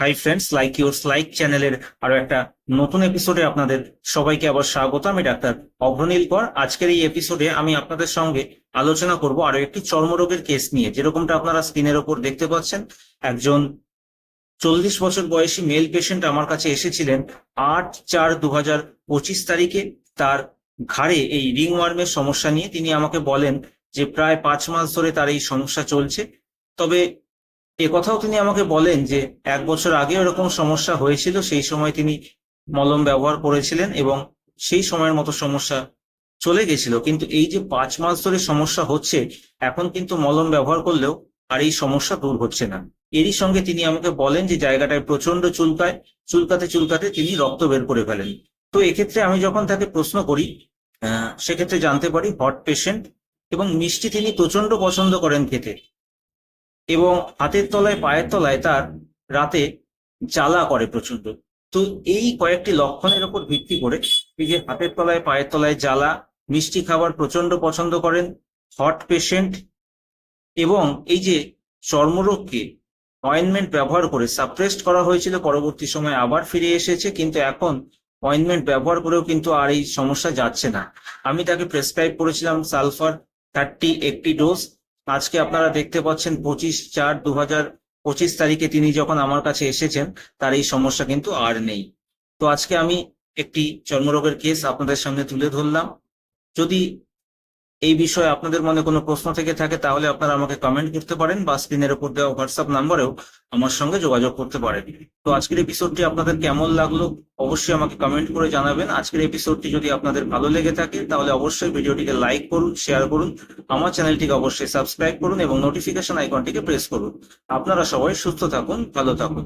Hi friends, like your like চ্যানেলের আরো একটা নতুন এপিসোডে আপনাদের সবাইকে আবার স্বাগত। আমি ডাক্তার অভ্রনীল কর। আজকের এই এপিসোডে আমি আপনাদের সঙ্গে আলোচনা করব আরো একটি চর্মরোগের কেস নিয়ে। যেরকমটা আপনারা স্ক্রিনের ওপর দেখতে পাচ্ছেন, একজন 40 বছর বয়সী মেল পেশেন্ট আমার কাছে এসেছিলেন 8/4/2025 তারিখে। তার ঘাড়ে এই রিংওয়ার্মের সমস্যা নিয়ে তিনি আমাকে বলেন যে প্রায় 5 মাস ধরে তার এই সমস্যা চলছে। তবে কথাও তিনি আমাকে বলেন যে 1 বছর আগে এরকম সমস্যা হয়েছিল, সেই সময় তিনি মলম ব্যবহার করেছিলেন এবং সেই সময়ের মতো সমস্যা চলে গেছিল। কিন্তু এই যে 5 মাস ধরে সমস্যা হচ্ছে, এখন কিন্তু মলম ব্যবহার করলেও আর এই সমস্যা দূর হচ্ছে না। এরই সঙ্গে তিনি আমাকে বলেন যে জায়গাটায় প্রচন্ড চুলকায়, চুলকাতে চুলকাতে তিনি রক্ত বের করে ফেলেন। তো এক্ষেত্রে আমি যখন তাকে প্রশ্ন করি, সেক্ষেত্রে জানতে পারি হট পেশেন্ট এবং মিষ্টি তিনি প্রচন্ড পছন্দ করেন খেতে, এবং হাতের তলায় পায়ের তলায় তার রাতে জ্বালা করে প্রচন্ড। তো এই কয়েকটি লক্ষণের উপর ভিত্তি করে, এই যে হাতের তলায় পায়ের তলায় জ্বালা, মিষ্টি খাবার প্রচন্ড পছন্দ করেন, হট পেশেন্ট, এবং এই যে চর্মরোগকে অয়েনমেন্ট ব্যবহার করে সাপ্রেসড করা হয়েছিল, পরবর্তী সময় আবার ফিরে এসেছে, কিন্তু এখন অয়েনমেন্ট ব্যবহার করেও কিন্তু আর এই সমস্যা যাচ্ছে না। আমি তাকে প্রেসক্রাইব করেছিলাম সালফার 30 একটি ডোজ। আজকে আপনারা দেখতে পাচ্ছেন 25/4/2025 তারিখে তিনি যখন আমার কাছে এসেছেন, তার এই সমস্যা কিন্তু আর নেই। তো আজকে আমি একটি চর্মরোগের কেস আপনাদের সামনে তুলে ধরলাম। যদি এই বিষয়ে আপনাদের মনে কোনো প্রশ্ন থেকে থাকে তাহলে আপনারা আমাকে কমেন্ট করতে পারেন, বা স্ক্রিনের উপর দেওয়া হোয়াটসঅ্যাপ নাম্বারেও আমার সঙ্গে যোগাযোগ করতে পারেন। তো আজকের এপিসোডটি আপনাদের কেমন লাগলো অবশ্যই আমাকে কমেন্ট করে জানাবেন। আজকের এপিসোডটি যদি আপনাদের ভালো লেগে থাকে তাহলে অবশ্যই ভিডিওটিকে লাইক করুন, শেয়ার করুন, আমার চ্যানেলটিকে অবশ্যই সাবস্ক্রাইব করুন এবং নোটিফিকেশন আইকনটিকে প্রেস করুন। আপনারা সবাই সুস্থ থাকুন, ভালো থাকুন।